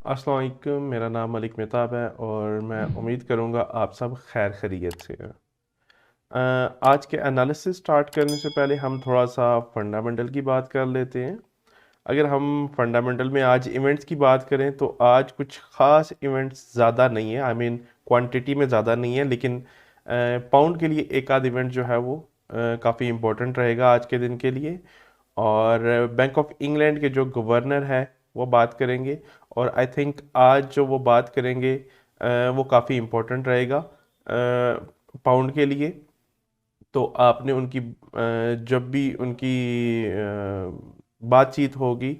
अस्सलाम वालेकुम। मेरा नाम मलिक मेहताब है और मैं उम्मीद करूँगा आप सब खैर खैरियत से हैं। आज के एनालिसिस स्टार्ट करने से पहले हम थोड़ा सा फंडामेंटल की बात कर लेते हैं। अगर हम फंडामेंटल में आज इवेंट्स की बात करें तो आज कुछ ख़ास इवेंट्स ज़्यादा नहीं है, आई मीन क्वांटिटी में ज़्यादा नहीं है, लेकिन पाउंड के लिए एक आध इवेंट जो है वो काफ़ी इम्पोर्टेंट रहेगा आज के दिन के लिए। और बैंक ऑफ इंग्लैंड के जो गवर्नर है वो बात करेंगे, और आई थिंक आज जो वो बात करेंगे वो काफ़ी इम्पोर्टेंट रहेगा पाउंड के लिए। तो आपने उनकी जब भी उनकी बातचीत होगी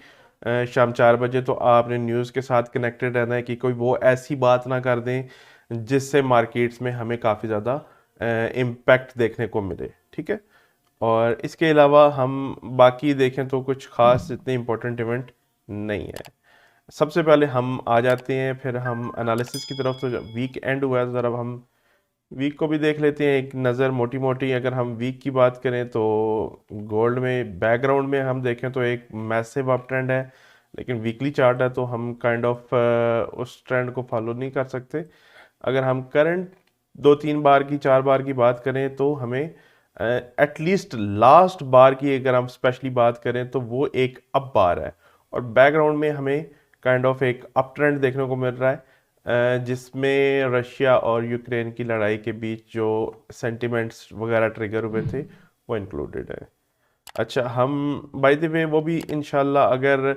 शाम 4 बजे, तो आपने न्यूज़ के साथ कनेक्टेड रहना है कि कोई वो ऐसी बात ना कर दें जिससे मार्केट्स में हमें काफ़ी ज़्यादा इम्पैक्ट देखने को मिले। ठीक है। और इसके अलावा हम बाकी देखें तो कुछ ख़ास इतने इम्पोर्टेंट इवेंट नहीं है। सबसे पहले हम आ जाते हैं, फिर हम एनालिसिस की तरफ। तो वीक एंड हुआ है, ज़रा हम वीक को भी देख लेते हैं एक नज़र मोटी मोटी। अगर हम वीक की बात करें तो गोल्ड में बैकग्राउंड में हम देखें तो एक मैसिव अप ट्रेंड है, लेकिन वीकली चार्ट है तो हम काइंड ऑफ उस ट्रेंड को फॉलो नहीं कर सकते। अगर हम करंट 2-3 बार की 4 बार की बात करें तो हमें एटलीस्ट लास्ट बार की अगर हम स्पेशली बात करें तो वो एक अप बार है, और बैकग्राउंड में हमें काइंड ऑफ एक अप ट्रेंड देखने को मिल रहा है जिसमें रशिया और यूक्रेन की लड़ाई के बीच जो सेंटिमेंट्स वगैरह ट्रिगर हुए थे वो इंक्लूडेड है। अच्छा, हम बाय द वे वो भी इंशाल्लाह अगर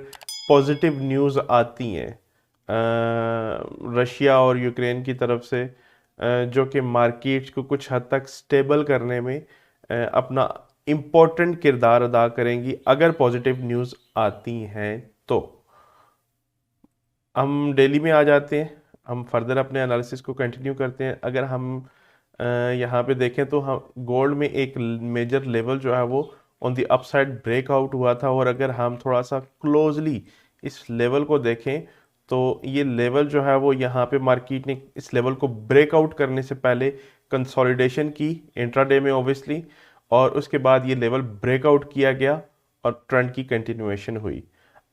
पॉजिटिव न्यूज़ आती हैं रशिया और यूक्रेन की तरफ से, जो कि मार्केट्स को कुछ हद तक स्टेबल करने में अपना इम्पोर्टेंट किरदार अदा करेंगी, अगर पॉजिटिव न्यूज़ आती हैं तो। हम डेली में आ जाते हैं, हम फर्दर अपने एनालिसिस को कंटिन्यू करते हैं। अगर हम यहाँ पे देखें तो हम गोल्ड में एक मेजर लेवल जो है वो ऑन द अपसाइड ब्रेकआउट हुआ था, और अगर हम थोड़ा सा क्लोजली इस लेवल को देखें तो ये लेवल जो है वो यहाँ पे मार्केट ने इस लेवल को ब्रेकआउट करने से पहले कंसोलिडेशन की इंट्राडे में ऑब्वियसली, और उसके बाद ये लेवल ब्रेकआउट किया गया और ट्रेंड की कंटिन्यूएशन हुई।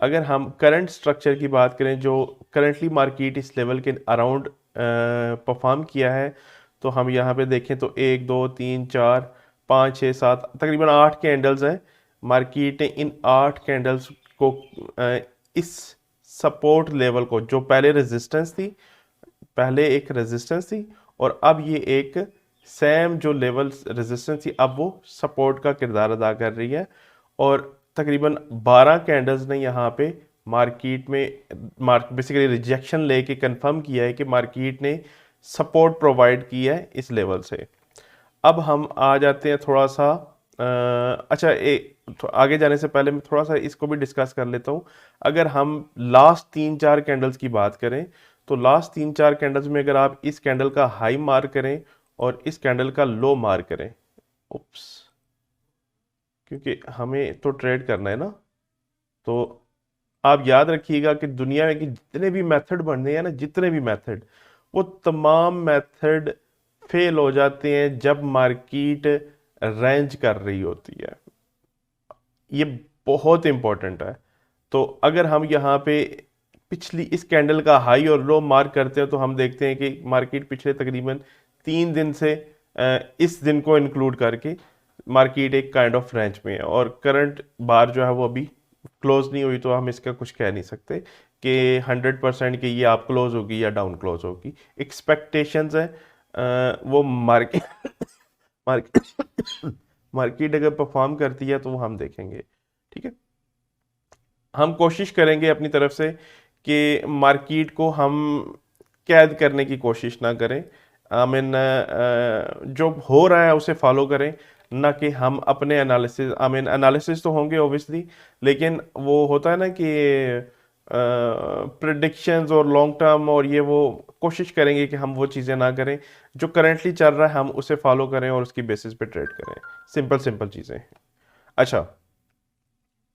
अगर हम करंट स्ट्रक्चर की बात करें जो करंटली मार्केट इस लेवल के अराउंड परफॉर्म किया है, तो हम यहाँ पे देखें तो 1 2 3 4 5 6 7 तकरीबन 8 कैंडल्स हैं। मार्केट ने इन 8 कैंडल्स को इस सपोर्ट लेवल को, जो पहले रेजिस्टेंस थी, पहले एक रेजिस्टेंस थी और अब ये एक सेम जो लेवल रेजिस्टेंस थी अब वो सपोर्ट का किरदार अदा कर रही है। और तकरीबन 12 कैंडल्स ने यहाँ पे मार्केट में बेसिकली रिजेक्शन लेके कंफर्म किया है कि मार्केट ने सपोर्ट प्रोवाइड किया है इस लेवल से। अब हम आ जाते हैं थोड़ा सा अच्छा, आगे जाने से पहले मैं थोड़ा सा इसको भी डिस्कस कर लेता हूँ। अगर हम लास्ट 3-4 कैंडल्स की बात करें तो लास्ट 3-4 कैंडल्स में अगर आप इस कैंडल का हाई मार्क करें और इस कैंडल का लो मार्क करें, उप्स, क्योंकि हमें तो ट्रेड करना है ना, तो आप याद रखिएगा कि दुनिया में कि जितने भी मेथड बन रहे हैं ना, जितने भी मेथड, वो तमाम मेथड फेल हो जाते हैं जब मार्केट रेंज कर रही होती है। ये बहुत इंपॉर्टेंट है। तो अगर हम यहाँ पे पिछली इस कैंडल का हाई और लो मार्क करते हैं तो हम देखते हैं कि मार्केट पिछले तकरीबन 3 दिन से इस दिन को इंक्लूड करके मार्केट एक काइंड ऑफ रेंज में है, और करंट बार जो है वो अभी क्लोज नहीं हुई, तो हम इसका कुछ कह नहीं सकते कि 100% कि ये आप क्लोज होगी या डाउन क्लोज होगी। एक्सपेक्टेशंस है वो मार्केट मार्केट मार्केट अगर परफॉर्म करती है तो वो हम देखेंगे। ठीक है। हम कोशिश करेंगे अपनी तरफ से कि मार्केट को हम कैद करने की कोशिश ना करें। आई मीन जो हो रहा है उसे फॉलो करें, ना कि हम अपने एनालिसिस, आई मीन एनालिसिस तो होंगे ओबियसली, लेकिन वो होता है ना कि प्रिडिक्शंस और लॉन्ग टर्म और ये वो, कोशिश करेंगे कि हम वो चीज़ें ना करें। जो करंटली चल रहा है हम उसे फॉलो करें और उसकी बेसिस पे ट्रेड करें। सिंपल सिंपल चीज़ें। अच्छा,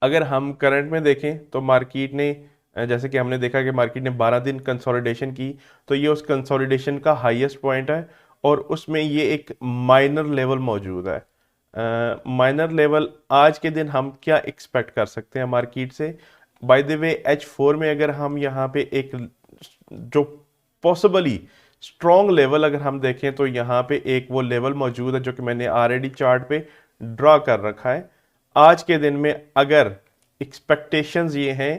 अगर हम करंट में देखें तो मार्केट ने जैसे कि हमने देखा कि मार्केट ने 12 दिन कंसोलिडेशन की, तो ये उस कंसोलिडेशन का हाईएस्ट पॉइंट है, और उसमें ये एक माइनर लेवल मौजूद है। माइनर लेवल आज के दिन हम क्या एक्सपेक्ट कर सकते हैं मार्केट से? बाय द वे H4 में अगर हम यहाँ पे एक जो पॉसिबली स्ट्रॉन्ग लेवल अगर हम देखें तो यहाँ पे एक वो लेवल मौजूद है जो कि मैंने ऑलरेडी चार्ट पे ड्रा कर रखा है। आज के दिन में अगर एक्सपेक्टेशंस ये हैं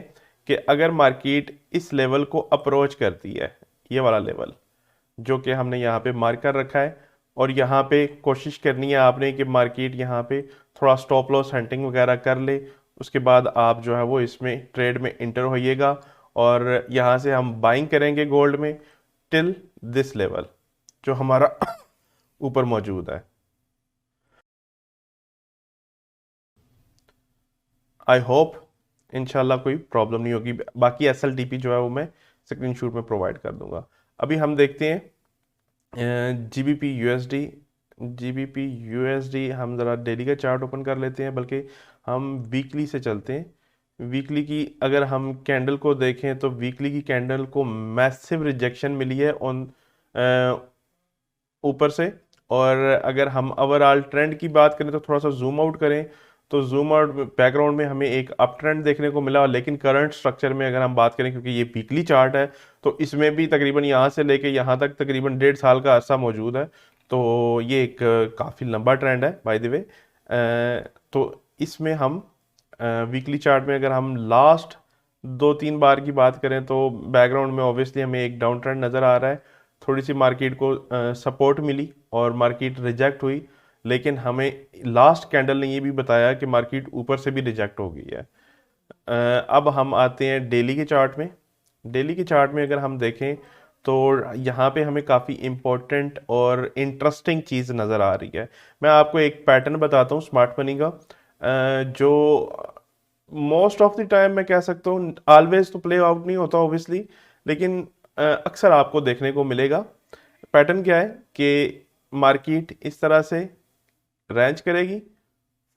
कि अगर मार्केट इस लेवल को अप्रोच करती है, ये वाला लेवल जो कि हमने यहाँ पे मार्क कर रखा है, और यहाँ पे कोशिश करनी है आपने कि मार्केट यहाँ पे थोड़ा स्टॉप लॉस हंटिंग वगैरह कर ले, उसके बाद आप जो है वो इसमें ट्रेड में इंटर होइएगा और यहाँ से हम बाइंग करेंगे गोल्ड में टिल दिस लेवल जो हमारा ऊपर मौजूद है। आई होप इंशाल्लाह कोई प्रॉब्लम नहीं होगी। बाकी एसएलटीपी जो है वो मैं स्क्रीनशॉट में प्रोवाइड कर दूंगा। अभी हम देखते हैं जीबीपी यूएसडी। जीबीपी यूएसडी हम ज़रा डेली का चार्ट ओपन कर लेते हैं, बल्कि हम वीकली से चलते हैं। वीकली की अगर हम कैंडल को देखें तो वीकली की कैंडल को मैसिव रिजेक्शन मिली है ऑन ऊपर से। और अगर हम ओवरऑल ट्रेंड की बात करें तो थोड़ा सा जूम आउट करें तो जूम आउट बैकग्राउंड में हमें एक अप ट्रेंड देखने को मिला, लेकिन करंट स्ट्रक्चर में अगर हम बात करें, क्योंकि ये वीकली चार्ट है, तो इसमें भी तकरीबन यहाँ से लेके यहाँ तक तकरीबन 1.5 साल का अरसा मौजूद है। तो ये एक काफ़ी लंबा ट्रेंड है बाय द वे। तो इसमें हम वीकली चार्ट में अगर हम लास्ट 2-3 बार की बात करें तो बैकग्राउंड में ऑब्वियसली हमें एक डाउन ट्रेंड नज़र आ रहा है। थोड़ी सी मार्केट को सपोर्ट मिली और मार्केट रिजेक्ट हुई, लेकिन हमें लास्ट कैंडल ने ये भी बताया कि मार्केट ऊपर से भी रिजेक्ट हो गई है। अब हम आते हैं डेली के चार्ट में। डेली के चार्ट में अगर हम देखें तो यहाँ पे हमें काफ़ी इम्पोर्टेंट और इंटरेस्टिंग चीज़ नज़र आ रही है। मैं आपको एक पैटर्न बताता हूँ स्मार्ट मनी का, जो मोस्ट ऑफ द टाइम मैं कह सकता हूँ ऑलवेज तो प्ले आउट नहीं होता ऑब्वियसली, लेकिन अक्सर आपको देखने को मिलेगा। पैटर्न क्या है कि मार्केट इस तरह से रेंज करेगी,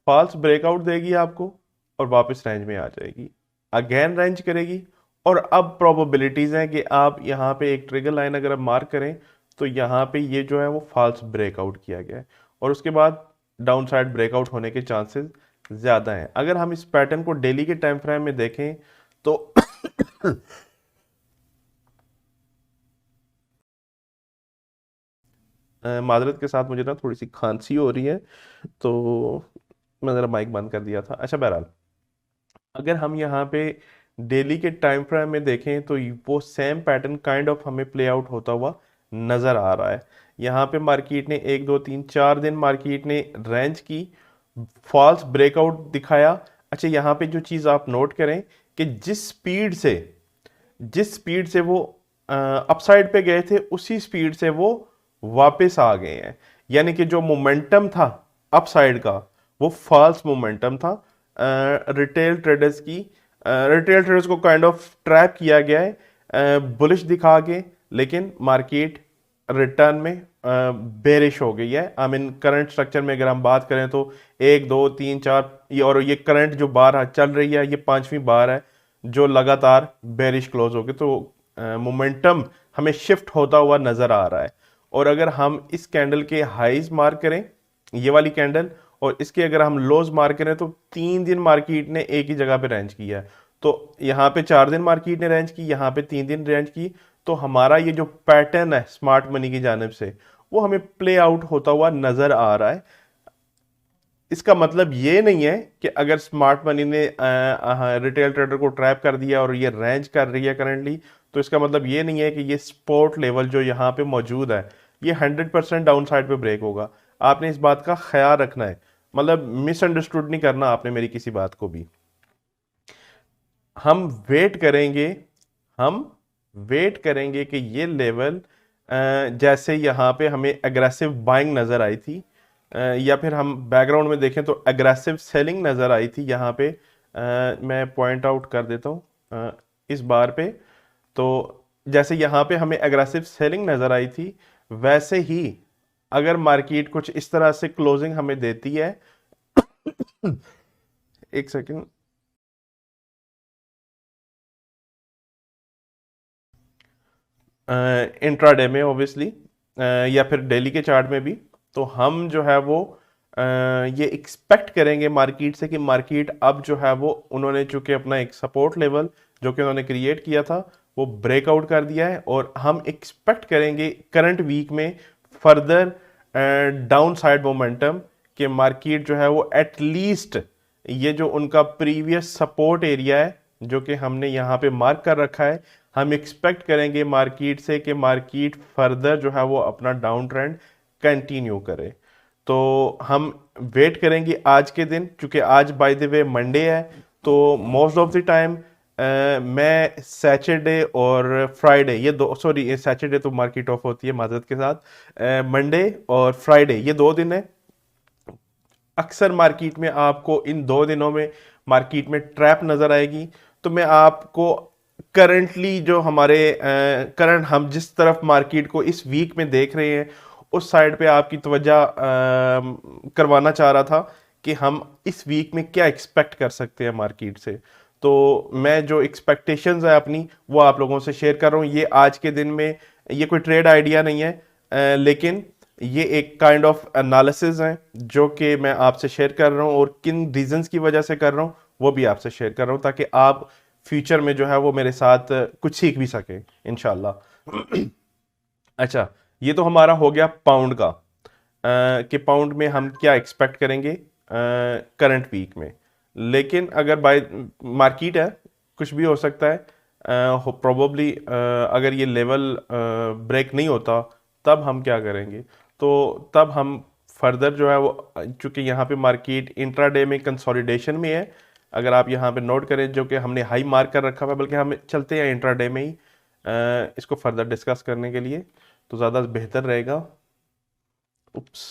फॉल्स ब्रेकआउट देगी आपको और वापस रेंज में आ जाएगी, अगेन रेंज करेगी, और अब प्रोबेबिलिटीज़ हैं कि आप यहाँ पे एक ट्रिगर लाइन अगर आप मार्क करें तो यहाँ पे ये जो है वो फॉल्स ब्रेकआउट किया गया है और उसके बाद डाउन साइड ब्रेकआउट होने के चांसेस ज़्यादा हैं। अगर हम इस पैटर्न को डेली के टाइम फ्रेम में देखें तो माजरत के साथ मुझे ना थोड़ी सी खांसी हो रही है, तो मैं ज़रा माइक बंद कर दिया था। अच्छा, बहरहाल अगर हम यहाँ पे डेली के टाइम फ्रेम में देखें तो वो सेम पैटर्न काइंड ऑफ हमें प्ले आउट होता हुआ नज़र आ रहा है। यहाँ पे मार्केट ने 1 2 3 4 दिन मार्केट ने रेंज की, फॉल्स ब्रेकआउट दिखाया। अच्छा, यहाँ पे जो चीज़ आप नोट करें कि जिस स्पीड से वो अपसाइड पे गए थे उसी स्पीड से वो वापस आ गए हैं, यानी कि जो मोमेंटम था अपसाइड का वो फॉल्स मोमेंटम था। रिटेल ट्रेडर्स को काइंड ऑफ ट्रैप किया गया है बुलिश दिखा के, लेकिन मार्केट रिटर्न में बेरिश हो गई है। आई मीन करंट स्ट्रक्चर में अगर हम बात करें तो 1 2 3 4 और ये करंट जो बार चल रही है ये 5वीं बार है जो लगातार बेरिश क्लोज हो गई। तो मोमेंटम हमें शिफ्ट होता हुआ नज़र आ रहा है। और अगर हम इस कैंडल के हाईज मार्क करें, ये वाली कैंडल, और इसके अगर हम लोज मार्क करें तो 3 दिन मार्केट ने एक ही जगह पे रेंज किया है। तो यहाँ पे 4 दिन मार्केट ने रेंज की, यहाँ पे 3 दिन रेंज की। तो हमारा ये जो पैटर्न है स्मार्ट मनी की जानिब से वो हमें प्ले आउट होता हुआ नजर आ रहा है। इसका मतलब ये नहीं है कि अगर स्मार्ट मनी ने रिटेल ट्रेडर को ट्रैप कर दिया और ये रेंज कर रही है करंटली, तो इसका मतलब ये नहीं है कि ये सपोर्ट लेवल जो यहाँ पे मौजूद है ये 100% डाउन साइड पे ब्रेक होगा। आपने इस बात का ख्याल रखना है, मतलब मिसअंडरस्टूड नहीं करना आपने मेरी किसी बात को भी। हम वेट करेंगे हम वेट करेंगे कि ये लेवल जैसे यहाँ पे हमें एग्रेसिव बाइंग नज़र आई थी, या फिर हम बैकग्राउंड में देखें तो एग्रेसिव सेलिंग नज़र आई थी यहाँ पे। मैं पॉइंट आउट कर देता हूँ इस बार पे। तो जैसे यहाँ पे हमें एग्रेसिव सेलिंग नज़र आई थी, वैसे ही अगर मार्केट कुछ इस तरह से क्लोजिंग हमें देती है एक सेकेंड, इंट्राडे में ऑब्वियसली या फिर डेली के चार्ट में भी, तो हम जो है वो ये एक्सपेक्ट करेंगे मार्केट से कि मार्केट अब जो है वो उन्होंने चूंकि अपना एक सपोर्ट लेवल जो कि उन्होंने क्रिएट किया था वो ब्रेकआउट कर दिया है और हम एक्सपेक्ट करेंगे करंट वीक में फर्दर डाउन साइड मोमेंटम कि मार्केट जो है वो एटलीस्ट ये जो उनका प्रीवियस सपोर्ट एरिया है जो कि हमने यहाँ पे मार्क कर रखा है, हम एक्सपेक्ट करेंगे मार्केट से कि मार्केट फर्दर जो है वो अपना डाउन ट्रेंड कंटिन्यू करे। तो हम वेट करेंगे आज के दिन, क्योंकि आज बाय द वे मंडे है, तो मोस्ट ऑफ द टाइम मैं सैटरडे और फ्राइडे ये दो, सॉरी सैटरडे तो मार्केट ऑफ होती है माजरत के साथ, मंडे और फ्राइडे ये 2 दिन है। अक्सर मार्केट में आपको इन 2 दिनों में मार्केट में ट्रैप नज़र आएगी। तो मैं आपको करंटली जो हमारे करंट हम जिस तरफ मार्केट को इस वीक में देख रहे हैं उस साइड पे आपकी तवज्जो करवाना चाह रहा था कि हम इस वीक में क्या एक्सपेक्ट कर सकते हैं मार्केट से। तो मैं जो एक्सपेक्टेशंस है अपनी वो आप लोगों से शेयर कर रहा हूँ। ये आज के दिन में ये कोई ट्रेड आइडिया नहीं है, लेकिन ये एक काइंड ऑफ एनालिसिस है जो कि मैं आपसे शेयर कर रहा हूँ, और किन रीजंस की वजह से कर रहा हूँ वो भी आपसे शेयर कर रहा हूँ, ताकि आप फ्यूचर में जो है वो मेरे साथ कुछ सीख भी सकें इंशाल्लाह। अच्छा, ये तो हमारा हो गया पाउंड का, कि पाउंड में हम क्या एक्सपेक्ट करेंगे करंट वीक में। लेकिन अगर बाय मार्केट है कुछ भी हो सकता है, प्रोबेबली अगर ये लेवल ब्रेक नहीं होता तब हम क्या करेंगे। तो तब हम फर्दर जो है वो, चूंकि यहाँ पे मार्केट इंट्राडे में कंसोलिडेशन में है, अगर आप यहाँ पे नोट करें जो कि हमने हाई मार्क कर रखा हुआ है, बल्कि हम चलते हैं इंट्राडे में ही इसको फर्दर डिस्कस करने के लिए तो ज़्यादा बेहतर रहेगा। उप्स,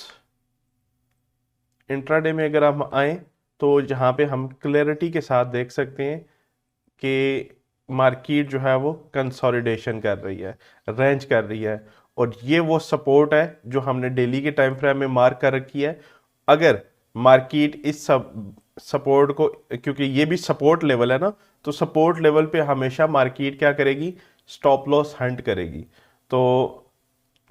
इंट्राडे में अगर हम आए तो जहाँ पे हम क्लैरिटी के साथ देख सकते हैं कि मार्केट जो है वो कंसोलिडेशन कर रही है, रेंज कर रही है, और ये वो सपोर्ट है जो हमने डेली के टाइम फ्रेम में मार्क कर रखी है। अगर मार्केट इस सब सपोर्ट को, क्योंकि ये भी सपोर्ट लेवल है ना, तो सपोर्ट लेवल पे हमेशा मार्केट क्या करेगी, स्टॉप लॉस हंट करेगी। तो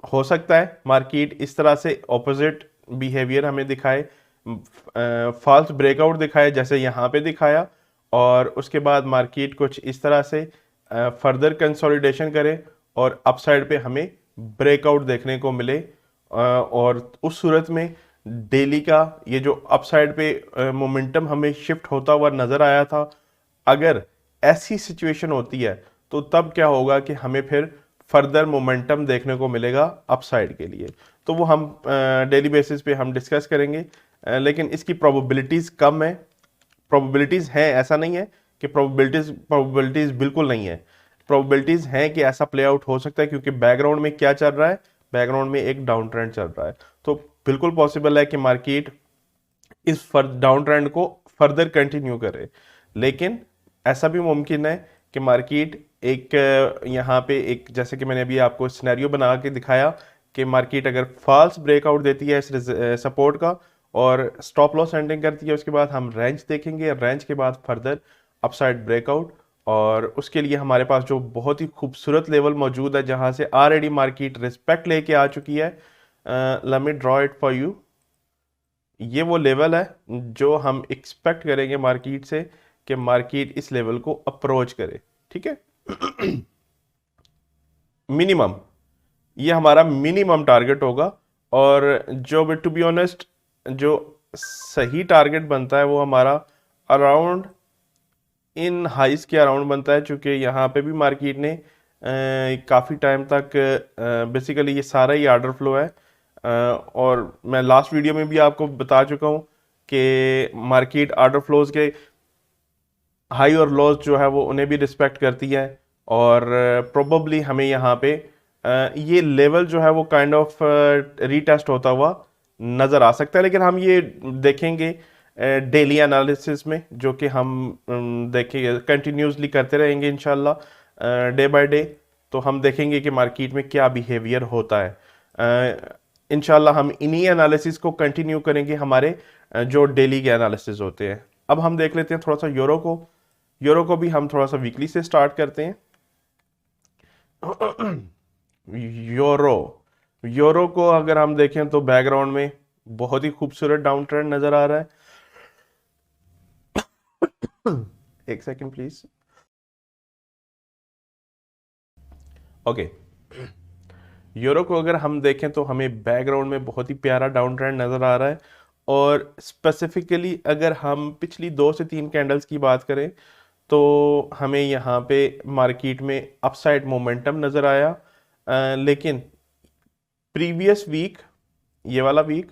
हो सकता है मार्केट इस तरह से ऑपोजिट बिहेवियर हमें दिखाए, फॉल्स ब्रेकआउट दिखाए जैसे यहाँ पे दिखाया, और उसके बाद मार्केट कुछ इस तरह से फर्दर कंसोलिडेशन करे और अपसाइड पे हमें ब्रेकआउट देखने को मिले, और उस सूरत में डेली का ये जो अपसाइड पे मोमेंटम हमें शिफ्ट होता हुआ नज़र आया था, अगर ऐसी सिचुएशन होती है तो तब क्या होगा कि हमें फिर फर्दर मोमेंटम देखने को मिलेगा अपसाइड के लिए। तो वो हम डेली बेसिस पे हम डिस्कस करेंगे, लेकिन इसकी प्रोबेबिलिटीज़ कम है। प्रोबेबिलिटीज़ हैं, ऐसा नहीं है कि प्रोबेबिलिटीज़ बिल्कुल नहीं है, प्रोबेबिलिटीज़ हैं कि ऐसा प्ले आउट हो सकता है, क्योंकि बैकग्राउंड में क्या चल रहा है, बैकग्राउंड में एक डाउन ट्रेंड चल रहा है। तो बिल्कुल पॉसिबल है कि मार्केट इस डाउन ट्रेंड को फर्दर कंटिन्यू करे, लेकिन ऐसा भी मुमकिन है कि मार्केट एक यहाँ पे एक, जैसे कि मैंने अभी आपको सिनेरियो बना के दिखाया कि मार्केट अगर फॉल्स ब्रेकआउट देती है इस सपोर्ट का और स्टॉप लॉस एंडिंग करती है, उसके बाद हम रेंज देखेंगे, रेंज के बाद फर्दर अपसाइड ब्रेकआउट, और उसके लिए हमारे पास जो बहुत ही खूबसूरत लेवल मौजूद है जहाँ से ऑलरेडी मार्केट रिस्पेक्ट लेके आ चुकी है। Let me draw it for you. ये वो लेवल है जो हम एक्सपेक्ट करेंगे मार्केट से कि मार्केट इस लेवल को अप्रोच करे, ठीक है। मिनिमम, ये हमारा मिनिमम टारगेट होगा, और जो टू बी ऑनेस्ट जो सही टारगेट बनता है वो हमारा अराउंड इन हाइस के अराउंड बनता है, चूँकि यहाँ पे भी मार्केट ने काफ़ी टाइम तक बेसिकली ये सारा ही आर्डर फ्लो है, और मैं लास्ट वीडियो में भी आपको बता चुका हूँ कि मार्केट आर्डर फ्लोज के हाई और लॉस जो है वो उन्हें भी रिस्पेक्ट करती है, और प्रोबेबली हमें यहाँ पे ये लेवल जो है वो काइंड ऑफ रीटेस्ट होता हुआ नज़र आ सकता है। लेकिन हम ये देखेंगे डेली एनालिसिस में, जो कि हम देखेंगे कंटिन्यूसली करते रहेंगे इंशाल्लाह डे बाय डे। तो हम देखेंगे कि मार्केट में क्या बिहेवियर होता है। इंशाल्लाह हम इन्हीं एनालिसिस को कंटिन्यू करेंगे, हमारे जो डेली के एनालिसिस होते हैं। अब हम देख लेते हैं थोड़ा सा यूरो को। यूरो को भी हम थोड़ा सा वीकली से स्टार्ट करते हैं। यूरो, यूरो को अगर हम देखें तो बैकग्राउंड में बहुत ही खूबसूरत डाउन ट्रेंड नजर आ रहा है। एक सेकंड प्लीज। ओके, यूरो को अगर हम देखें तो हमें बैकग्राउंड में बहुत ही प्यारा डाउन ट्रेंड नज़र आ रहा है, और स्पेसिफिकली अगर हम पिछली 2 से 3 कैंडल्स की बात करें तो हमें यहाँ पे मार्केट में अपसाइड मोमेंटम नज़र आया। लेकिन प्रीवियस वीक, ये वाला वीक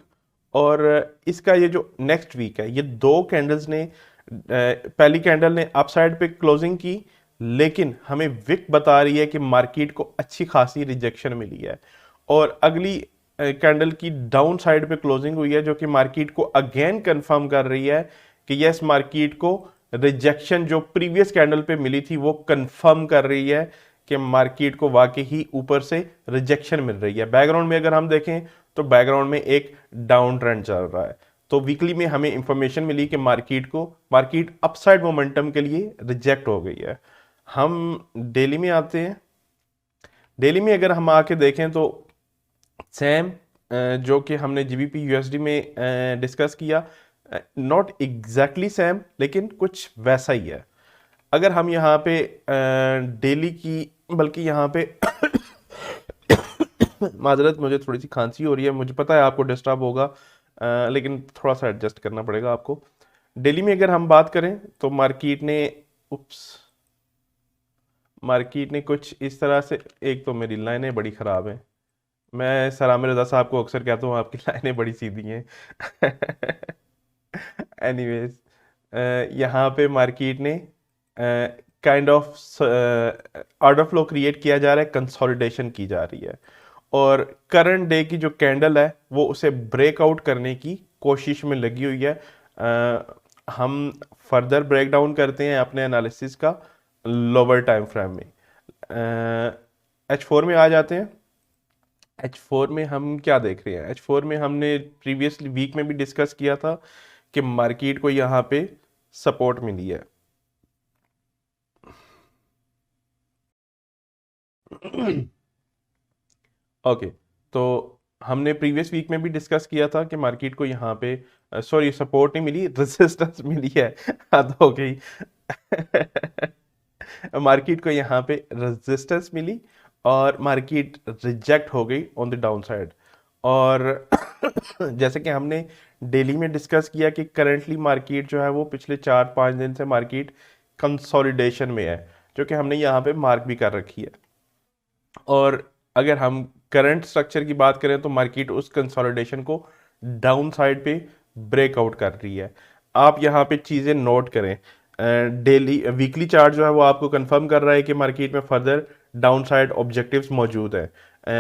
और इसका ये जो नेक्स्ट वीक है, ये 2 कैंडल्स ने पहली कैंडल ने अपसाइड पे क्लोजिंग की, लेकिन हमें विक बता रही है कि मार्केट को अच्छी खासी रिजेक्शन मिली है, और अगली कैंडल की डाउन साइड पे क्लोजिंग हुई है जो कि मार्केट को अगेन कंफर्म कर रही है कि यस, मार्केट को रिजेक्शन जो प्रीवियस कैंडल पे मिली थी वो कंफर्म कर रही है कि मार्केट को वाकई ही ऊपर से रिजेक्शन मिल रही है। बैकग्राउंड में अगर हम देखें तो बैकग्राउंड में एक डाउन ट्रेंड चल रहा है। तो वीकली में हमें इंफॉर्मेशन मिली कि मार्केट अपसाइड मोमेंटम के लिए रिजेक्ट हो गई है। हम डेली में आते हैं। डेली में अगर हम आके देखें तो सेम जो कि हमने जीबीपी यूएसडी में डिस्कस किया, नॉट एग्जैक्टली सेम लेकिन कुछ वैसा ही है। अगर हम यहाँ पे डेली की, बल्कि यहाँ पे माजरत, मुझे थोड़ी सी खांसी हो रही है, मुझे पता है आपको डिस्टर्ब होगा, लेकिन थोड़ा सा एडजस्ट करना पड़ेगा आपको। डेली में अगर हम बात करें तो मार्केट ने कुछ इस तरह से, एक तो मेरी लाइनें बड़ी ख़राब हैं, मैं सलाम रज़ा साहब को अक्सर कहता हूँ आपकी लाइनें बड़ी सीधी हैं। एनीवेज, यहाँ पे मार्केट ने kind of order flow create किया जा रहा है, कंसोलिडेशन की जा रही है, और करंट डे की जो कैंडल है वो उसे ब्रेकआउट करने की कोशिश में लगी हुई है। हम फर्दर ब्रेक डाउन करते हैं अपने एनालिसिस का लोअर टाइम फ्रेम में। H4 में आ जाते हैं। H4 में हम क्या देख रहे हैं? H4 में हमने प्रीवियसली वीक में भी डिस्कस किया था कि मार्केट को यहाँ पे सपोर्ट मिली है। ओके, तो हमने प्रीवियस वीक में भी डिस्कस किया था कि मार्केट को यहाँ पे सॉरी, सपोर्ट नहीं मिली, रेजिस्टेंस मिली है। हद हो गई। मार्केट को यहाँ पे रेजिस्टेंस मिली और मार्केट रिजेक्ट हो गई ऑन द डाउन साइड। और जैसे कि हमने डेली में डिस्कस किया कि करंटली मार्केट जो है वो पिछले 4-5 दिन से मार्केट कंसोलिडेशन में है, जो कि हमने यहाँ पे मार्क भी कर रखी है। और अगर हम करंट स्ट्रक्चर की बात करें तो मार्केट उस कंसोलिडेशन को डाउन साइड पे ब्रेकआउट कर रही है। आप यहाँ पे चीज़ें नोट करें। डेली वीकली चार्ट जो है वो आपको कंफर्म कर रहा है कि मार्केट में फर्दर डाउन साइड ऑब्जेक्टिव्स मौजूद हैं।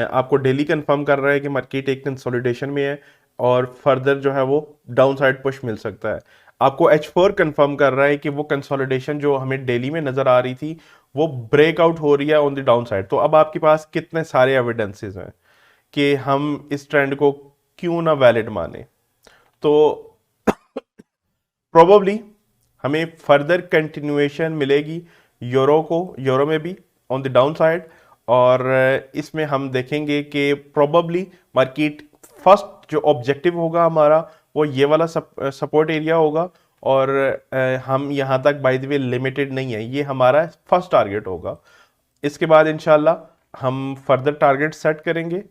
आपको डेली कंफर्म कर रहा है कि मार्केट एक कंसोलिडेशन में है और फर्दर जो है वो डाउन साइड पुश मिल सकता है। आपको H4 कंफर्म कर रहा है कि वो कंसोलिडेशन जो हमें डेली में नज़र आ रही थी वो ब्रेकआउट हो रही है ऑन द डाउन साइड। तो अब आपके पास कितने सारे एविडेंसेस हैं कि हम इस ट्रेंड को क्यों ना वैलिड माने। तो प्रोबेबली हमें फर्दर कंटिन्यूएशन मिलेगी यूरो में भी ऑन द डाउन साइड, और इसमें हम देखेंगे कि प्रोबेबली मार्केट फर्स्ट जो ऑब्जेक्टिव होगा हमारा वो ये वाला सपोर्ट एरिया होगा, और हम यहाँ तक बाय द वे लिमिटेड नहीं है, ये हमारा फर्स्ट टारगेट होगा। इसके बाद इंशाल्लाह हम फर्दर टारगेट सेट करेंगे,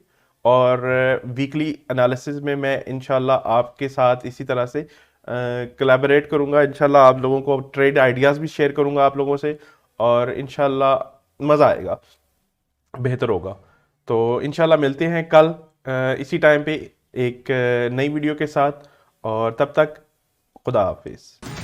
और वीकली एनालिसिस में मैं इंशाल्लाह आपके साथ इसी तरह से कोलैबोरेट करूंगा। इंशाल्लाह आप लोगों को ट्रेड आइडियाज़ भी शेयर करूंगा आप लोगों से, और इंशाल्लाह मज़ा आएगा, बेहतर होगा। तो इंशाल्लाह मिलते हैं कल इसी टाइम पे एक नई वीडियो के साथ, और तब तक खुदा हाफिज़।